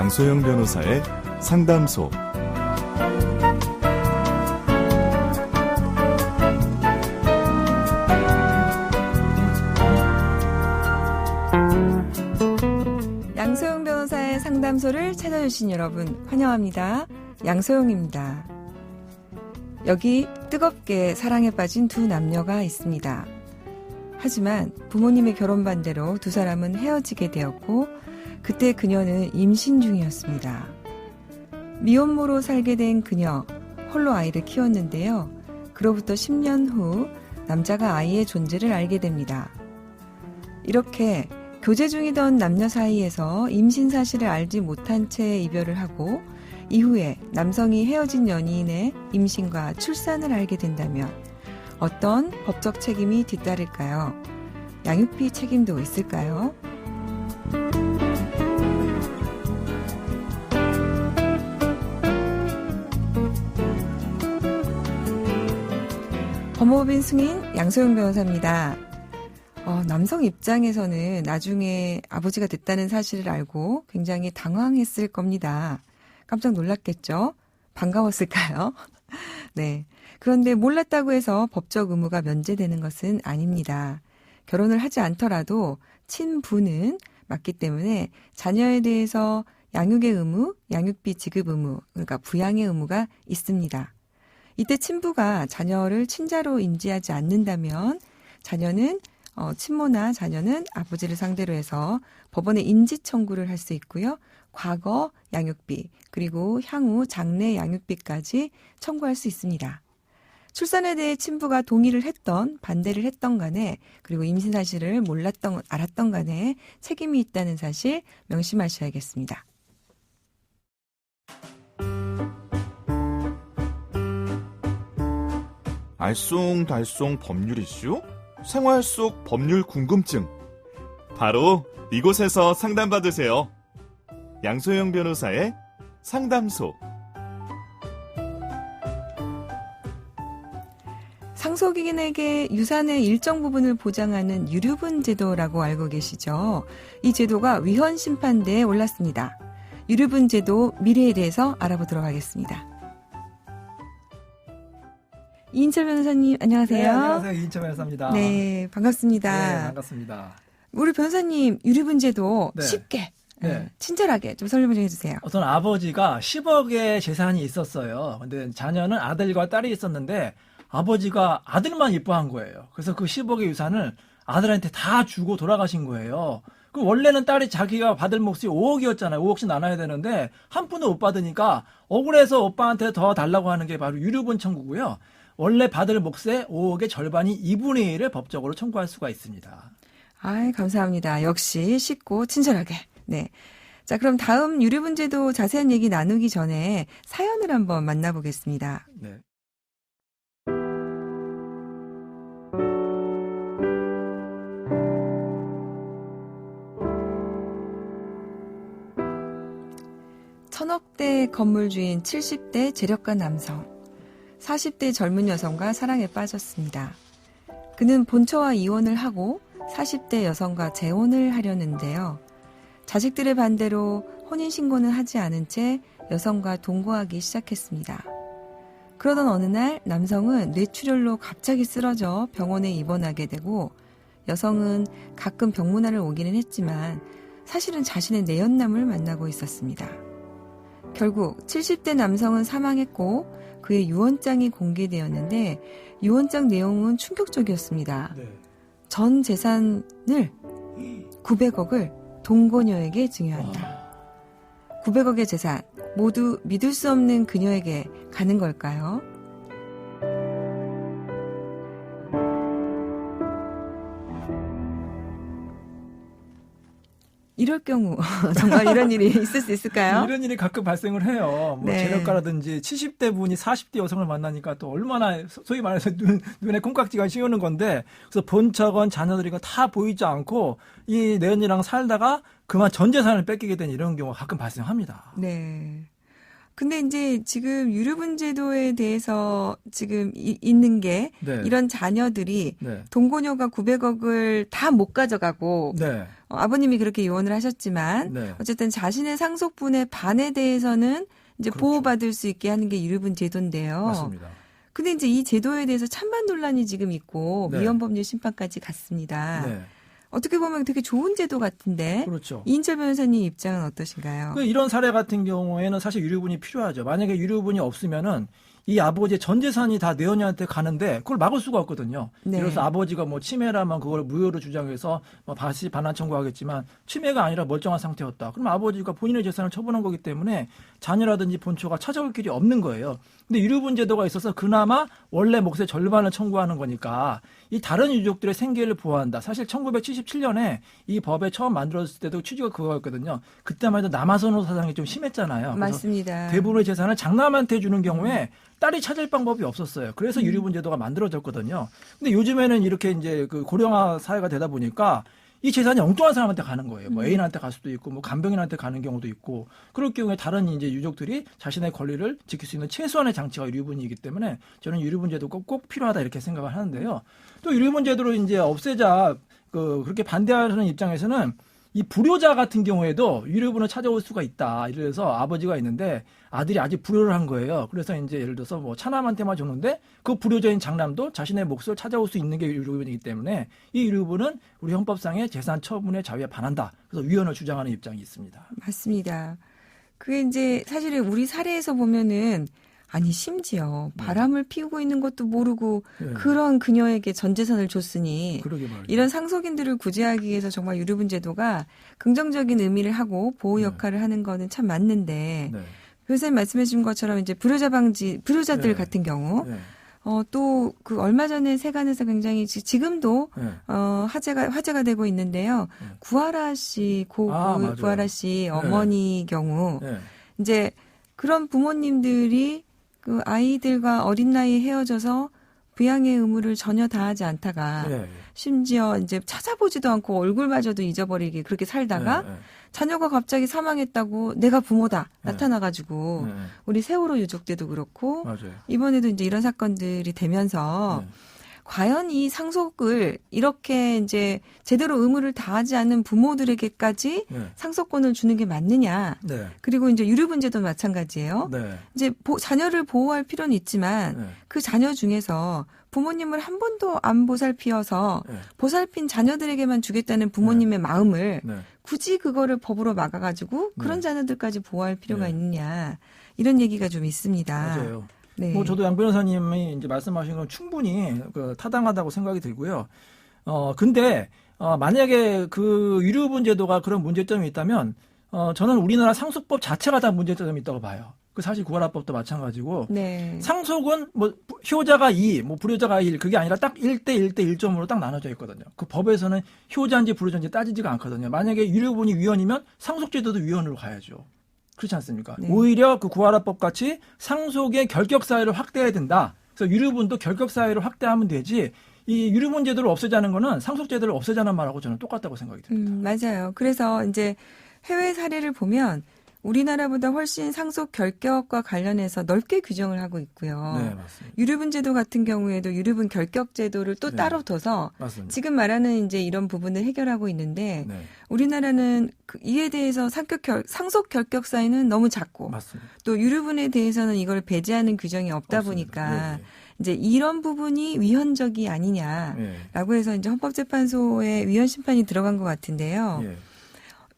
양소영 변호사의 상담소. 양소영 변호사의 상담소를 찾아주신 여러분 환영합니다. 양소영입니다. 여기 뜨겁게 사랑에 빠진 두 남녀가 있습니다. 하지만 부모님의 결혼 반대로 두 사람은 헤어지게 되었고 그때 그녀는 임신 중이었습니다. 미혼모로 살게 된 그녀, 홀로 아이를 키웠는데요. 그로부터 10년 후 남자가 아이의 존재를 알게 됩니다. 이렇게 교제 중이던 남녀 사이에서 임신 사실을 알지 못한 채 이별을 하고 이후에 남성이 헤어진 연인의 임신과 출산을 알게 된다면 어떤 법적 책임이 뒤따를까요? 양육비 책임도 있을까요? 법무법인 승인 양소영 변호사입니다. 남성 입장에서는 나중에 아버지가 됐다는 사실을 알고 굉장히 당황했을 겁니다. 깜짝 놀랐겠죠? 반가웠을까요? 네. 그런데 몰랐다고 해서 법적 의무가 면제되는 것은 아닙니다. 결혼을 하지 않더라도 친부는 맞기 때문에 자녀에 대해서 양육의 의무, 양육비 지급 의무, 그러니까 부양의 의무가 있습니다. 이때 친부가 자녀를 친자로 인지하지 않는다면 자녀는 친모나 자녀는 아버지를 상대로 해서 법원에 인지 청구를 할 수 있고요. 과거 양육비 그리고 향후 장래 양육비까지 청구할 수 있습니다. 출산에 대해 친부가 동의를 했던 반대를 했던 간에 그리고 임신 사실을 몰랐던 알았던 간에 책임이 있다는 사실 명심하셔야겠습니다. 알쏭달쏭 법률 이슈? 생활 속 법률 궁금증. 바로 이곳에서 상담받으세요. 양소영 변호사의 상담소. 상속인에게 유산의 일정 부분을 보장하는 유류분 제도라고 알고 계시죠? 이 제도가 위헌심판대에 올랐습니다. 유류분 제도 미래에 대해서 알아보도록 하겠습니다. 이인철 변호사님 안녕하세요. 네, 안녕하세요. 이인철 변호사입니다. 네, 반갑습니다. 네, 반갑습니다. 우리 변호사님 유류분 제도 네. 쉽게 네. 친절하게 좀 설명 좀 해주세요. 어떤 아버지가 10억의 재산이 있었어요. 근데 자녀는 아들과 딸이 있었는데 아버지가 아들만 이뻐한 거예요. 그래서 그 10억의 유산을 아들한테 다 주고 돌아가신 거예요. 그 원래는 딸이 자기가 받을 몫이 5억이었잖아요. 5억씩 나눠야 되는데 한 푼도 못 받으니까 억울해서 오빠한테 더 달라고 하는 게 바로 유류분 청구고요. 원래 받을 몫의 5억의 절반이 2분의 1을 법적으로 청구할 수가 있습니다. 아이, 감사합니다. 역시 쉽고 친절하게. 네. 자, 그럼 다음 유류분 제도 자세한 얘기 나누기 전에 사연을 한번 만나보겠습니다. 네. 천억대 건물주인 70대 재력가 남성. 40대 젊은 여성과 사랑에 빠졌습니다. 그는 본처와 이혼을 하고 40대 여성과 재혼을 하려는데요. 자식들의 반대로 혼인신고는 하지 않은 채 여성과 동거하기 시작했습니다. 그러던 어느 날 남성은 뇌출혈로 갑자기 쓰러져 병원에 입원하게 되고 여성은 가끔 병문안을 오기는 했지만 사실은 자신의 내연남을 만나고 있었습니다. 결국 70대 남성은 사망했고 그의 유언장이 공개되었는데 유언장 내용은 충격적이었습니다. 네. 전 재산을 900억을 동거녀에게 증여한다. 900억의 재산 모두 믿을 수 없는 그녀에게 가는 걸까요? 이럴 경우 정말 이런 일이 있을 수 있을까요? 이런 일이 가끔 발생을 해요. 뭐 네. 재력가라든지 70대 분이 40대 여성을 만나니까 또 얼마나 소위 말해서 눈에 콩깍지가 씌우는 건데 그래서 본처건 자녀들이건 다 보이지 않고 이 내연이랑 살다가 그만 전 재산을 뺏기게 된 이런 경우가 가끔 발생합니다. 네. 근데 이제 지금 유류분 제도에 대해서 지금 있는 게 네. 이런 자녀들이 네. 동고녀가 900억을 다 못 가져가고 네. 아버님이 그렇게 요원을 하셨지만 네. 어쨌든 자신의 상속분의 반에 대해서는 이제 그렇죠. 보호받을 수 있게 하는 게 유류분 제도인데요. 맞습니다. 근데 이제 이 제도에 대해서 찬반 논란이 지금 있고 네. 위헌법률 심판까지 갔습니다. 네. 어떻게 보면 되게 좋은 제도 같은데 그렇죠. 이인철 변호사님 입장은 어떠신가요? 이런 사례 같은 경우에는 사실 유류분이 필요하죠. 만약에 유류분이 없으면은 이 아버지의 전 재산이 다 내연녀한테 가는데 그걸 막을 수가 없거든요. 네. 그래서 아버지가 뭐 치매라면 그걸 무효로 주장해서 뭐 다시 반환 청구하겠지만 치매가 아니라 멀쩡한 상태였다. 그럼 아버지가 본인의 재산을 처분한 거기 때문에 자녀라든지 본초가 찾아올 길이 없는 거예요. 근데 유류분 제도가 있어서 그나마 원래 몫의 절반을 청구하는 거니까 이 다른 유족들의 생계를 보호한다. 사실 1977년에 이 법에 처음 만들어졌을 때도 취지가 그거였거든요. 그때만 해도 남아선호 사상이 좀 심했잖아요. 그래서 맞습니다. 대부분의 재산을 장남한테 주는 경우에 딸이 찾을 방법이 없었어요. 그래서 유류분 제도가 만들어졌거든요. 근데 요즘에는 이렇게 이제 그 고령화 사회가 되다 보니까 이 재산이 엉뚱한 사람한테 가는 거예요. 뭐 애인한테 갈 수도 있고, 뭐 간병인한테 가는 경우도 있고, 그럴 경우에 다른 이제 유족들이 자신의 권리를 지킬 수 있는 최소한의 장치가 유류분이기 때문에 저는 유류분 제도가 꼭 필요하다 이렇게 생각을 하는데요. 또 유류분 제도를 이제 없애자 그렇게 반대하는 입장에서는 이 불효자 같은 경우에도 유류분을 찾아올 수가 있다. 이래서 아버지가 있는데 아들이 아직 불효를 한 거예요. 그래서 이제 예를 들어서 뭐 차남한테만 줬는데 그 불효자인 장남도 자신의 몫을 찾아올 수 있는 게 유류분이기 때문에 이 유류분은 우리 헌법상의 재산 처분의 자유에 반한다. 그래서 위헌을 주장하는 입장이 있습니다. 맞습니다. 그게 이제 사실은 우리 사례에서 보면은 아니 심지어 바람을 피우고 있는 것도 모르고 네. 그런 그녀에게 전 재산을 줬으니 그러게 말이죠. 이런 상속인들을 구제하기 위해서 정말 유류분 제도가 긍정적인 의미를 하고 보호 역할을 하는 거는 참 맞는데 네. 변호사님 말씀해 주신 것처럼 이제 불효자들 네. 같은 경우 네. 또 그 얼마 전에 세간에서 굉장히 지금도 네. 화제가 되고 있는데요. 네. 구하라 씨 맞아요. 구하라 씨 어머니 경우 네. 이제 그런 부모님들이 그 아이들과 어린 나이에 헤어져서 부양의 의무를 전혀 다하지 않다가 네. 심지어 이제 찾아보지도 않고 얼굴마저도 잊어버리게 그렇게 살다가 네. 자녀가 갑자기 사망했다고 내가 부모다 네. 나타나가지고 네. 우리 세월호 유족 때도 그렇고 맞아요. 이번에도 이제 이런 사건들이 되면서 네. 과연 이 상속을 이렇게 이제 제대로 의무를 다하지 않는 부모들에게까지 네. 상속권을 주는 게 맞느냐. 네. 그리고 이제 유류분제도 마찬가지예요. 네. 이제 자녀를 보호할 필요는 있지만 네. 그 자녀 중에서 부모님을 한 번도 안 보살피어서 네. 보살핀 자녀들에게만 주겠다는 부모님의 마음을 네. 굳이 그거를 법으로 막아가지고 그런 네. 자녀들까지 보호할 필요가 네. 있느냐 이런 얘기가 좀 있습니다. 맞아요. 네. 뭐 저도 양 변호사님이 이제 말씀하신 건 충분히 타당하다고 생각이 들고요. 근데 만약에 그 유류분 제도가 그런 문제점이 있다면 저는 우리나라 상속법 자체가 다 문제점이 있다고 봐요. 그 사실 구하라법도 마찬가지고 네. 상속은 뭐 효자가 2, 뭐 불효자가 1 그게 아니라 딱 1대 1대 1점으로 딱 나눠져 있거든요. 그 법에서는 효자인지 불효자인지 따지지가 않거든요. 만약에 유류분이 위헌이면 상속제도도 위헌으로 가야죠. 그렇지 않습니까? 네. 오히려 그 구하라법 같이 상속의 결격 사유를 확대해야 된다. 그래서 유류분도 결격 사유를 확대하면 되지. 이 유류분 제도를 없애자는 거는 상속 제도를 없애자는 말하고 저는 똑같다고 생각이 듭니다. 맞아요. 그래서 이제 해외 사례를 보면 우리나라보다 훨씬 상속 결격과 관련해서 넓게 규정을 하고 있고요. 네, 맞습니다. 유류분 제도 같은 경우에도 유류분 결격 제도를 또 네. 따로 둬서 맞습니다. 지금 말하는 이제 이런 부분을 해결하고 있는데 네, 우리나라는 이에 대해서 상속 결격 사유는 너무 작고 맞습니다. 또 유류분에 대해서는 이걸 배제하는 규정이 없다 없습니다. 보니까 네, 이제 이런 부분이 위헌적이 아니냐라고 네. 해서 이제 헌법재판소에 위헌 심판이 들어간 것 같은데요. 네.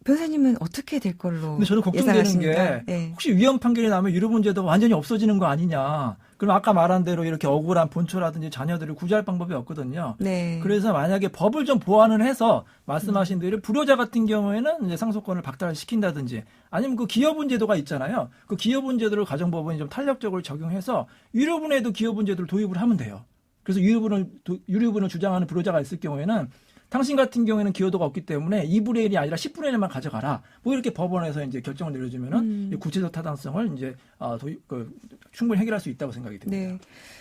변호사님은 어떻게 될 걸로 근데 저는 걱정되는 예상하십니까? 게 네. 혹시 위헌 판결이 나면 유류분 제도가 완전히 없어지는 거 아니냐. 그럼 아까 말한 대로 이렇게 억울한 본초라든지 자녀들을 구제할 방법이 없거든요. 네. 그래서 만약에 법을 좀 보완을 해서 말씀하신 대로 불효자 같은 경우에는 이제 상속권을 박탈시킨다든지 아니면 그 기여분 제도가 있잖아요. 그 기여분 제도를 가정법원이 좀 탄력적으로 적용해서 유류분에도 기여분 제도를 도입을 하면 돼요. 그래서 유류분을 주장하는 불효자가 있을 경우에는 당신 같은 경우에는 기여도가 없기 때문에 2분의 1이 아니라 10분의 1만 가져가라. 뭐 이렇게 법원에서 이제 결정을 내려주면은 이 구체적 타당성을 이제 충분히 해결할 수 있다고 생각이 듭니다. 네.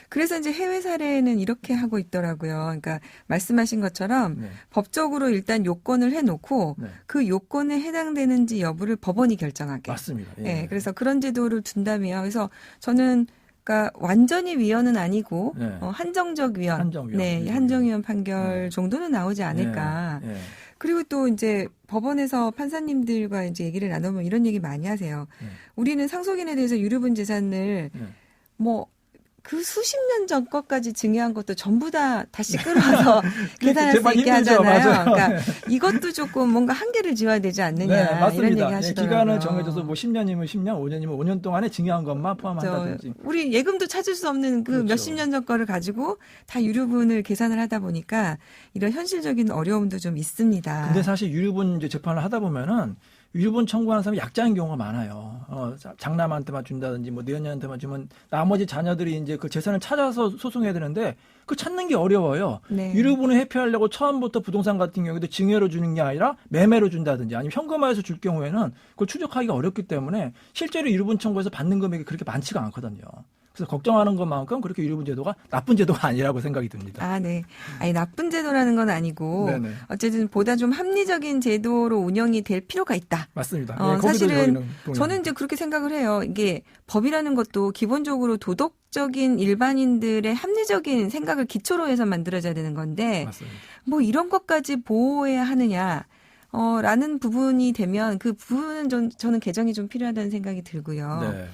그래서 이제 해외 사례는 이렇게 하고 있더라고요. 그러니까 말씀하신 것처럼 네. 법적으로 일단 요건을 해놓고 네. 그 요건에 해당되는지 여부를 법원이 결정하게. 맞습니다. 예. 네. 그래서 그런 제도를 둔다면 그래서 저는 그러니까 완전히 위헌은 아니고 네. 한정적 위헌, 한정위원. 네, 한정위헌 판결 네. 정도는 나오지 않을까. 예. 예. 그리고 또 이제 법원에서 판사님들과 이제 얘기를 나누면 이런 얘기 많이 하세요. 네. 우리는 상속인에 대해서 유류분 재산을 네. 뭐 그 수십 년 전 것까지 증여한 것도 전부 다 다시 끌어와서 계산할 수 있게 힘들죠. 하잖아요. 맞아요. 그러니까 이것도 조금 뭔가 한계를 지어야 되지 않느냐 네, 이런 맞습니다. 얘기 예, 하시더라고요. 기간을 정해줘서 뭐 10년이면 10년, 5년이면 5년 동안에 증여한 것만 포함한다든지. 우리 예금도 찾을 수 없는 그 그렇죠. 몇십 년 전 거를 가지고 다 유류분을 계산을 하다 보니까 이런 현실적인 어려움도 좀 있습니다. 근데 사실 유류분 이제 재판을 하다 보면은 유류분 청구하는 사람이 약자인 경우가 많아요. 장남한테만 준다든지 뭐 내연녀한테만 주면 나머지 자녀들이 이제 그 재산을 찾아서 소송해야 되는데 그 찾는 게 어려워요. 네. 유류분을 회피하려고 처음부터 부동산 같은 경우에도 증여로 주는 게 아니라 매매로 준다든지 아니면 현금화해서 줄 경우에는 그걸 추적하기가 어렵기 때문에 실제로 유류분 청구해서 받는 금액이 그렇게 많지가 않거든요. 그래서 걱정하는 것만큼 그렇게 유류분 제도가 나쁜 제도가 아니라고 생각이 듭니다. 아, 네. 아니, 나쁜 제도라는 건 아니고, 네네. 어쨌든 보다 좀 합리적인 제도로 운영이 될 필요가 있다. 맞습니다. 예, 거기도 사실은 저희는 동의합니다. 저는 이제 그렇게 생각을 해요. 이게 법이라는 것도 기본적으로 도덕적인 일반인들의 합리적인 생각을 기초로 해서 만들어져야 되는 건데, 맞습니다. 뭐 이런 것까지 보호해야 하느냐, 라는 부분이 되면 그 부분은 저는 개정이 좀 필요하다는 생각이 들고요. 네.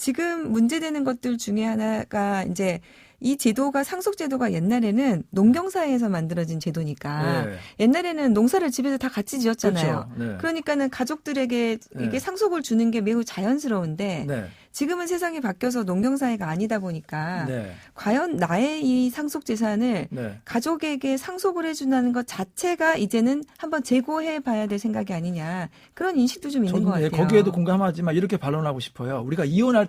지금 문제되는 것들 중에 하나가 이제 이 제도가 상속제도가 옛날에는 농경사회에서 만들어진 제도니까 네. 옛날에는 농사를 집에서 다 같이 지었잖아요. 그렇죠. 네. 그러니까는 가족들에게 이게 네. 상속을 주는 게 매우 자연스러운데 네. 지금은 세상이 바뀌어서 농경사회가 아니다 보니까 네. 과연 나의 이 상속 재산을 네. 가족에게 상속을 해준다는 것 자체가 이제는 한번 재고해 봐야 될 생각이 아니냐 그런 인식도 좀 있는 것 저는 같아요. 거기에도 공감하지만 이렇게 반론하고 싶어요. 우리가 이혼할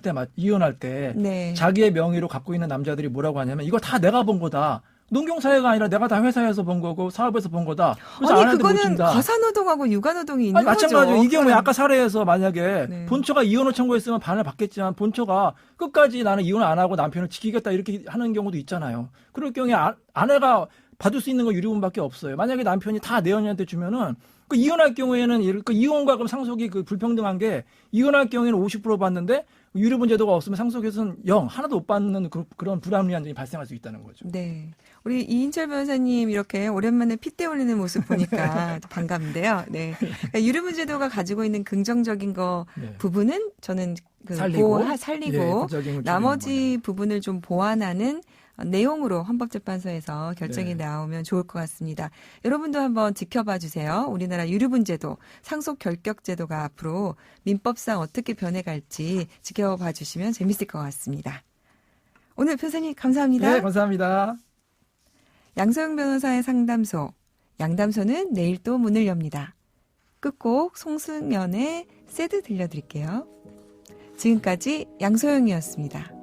때 네. 자기의 명의로 갖고 있는 남자들이 뭐라고 하냐면 이거 다 내가 번 거다. 농경사회가 아니라 내가 다 회사에서 번 거고 사업에서 번 거다. 그래서 아니 아내한테 못 그거는 준다. 가사노동하고 육아노동이 있는 아니, 마찬가지로 거죠. 이 경우에 아까 사례에서 만약에 네. 본처가 이혼을 청구했으면 반을 받겠지만 본처가 끝까지 나는 이혼을 안 하고 남편을 지키겠다 이렇게 하는 경우도 있잖아요. 그럴 경우에 아내가 받을 수 있는 건 유류분밖에 없어요. 만약에 남편이 다 내연녀한테 주면은 그 이혼할 경우에는 그 이혼과 그럼 상속이 그 불평등한 게 이혼할 경우에는 50% 받는데 유류분 제도가 없으면 상속에서는 0 하나도 못 받는 그런 불합리한 점이 발생할 수 있다는 거죠. 네. 우리 이인철 변호사님 이렇게 오랜만에 핏대 올리는 모습 보니까 반갑는데요. 네. 그러니까 유류분 제도가 가지고 있는 긍정적인 거 네. 부분은 저는 그 살리고, 살리고 예, 부작용을 나머지 부분을 좀 보완하는 내용으로 헌법재판소에서 결정이 네. 나오면 좋을 것 같습니다. 여러분도 한번 지켜봐 주세요. 우리나라 유류분 제도, 상속 결격 제도가 앞으로 민법상 어떻게 변해갈지 지켜봐 주시면 재밌을 것 같습니다. 오늘 변호사님 감사합니다. 네, 감사합니다. 양소영 변호사의 상담소, 양담소는 내일 또 문을 엽니다. 끝곡 송승연의 새드 들려드릴게요. 지금까지 양소영이었습니다.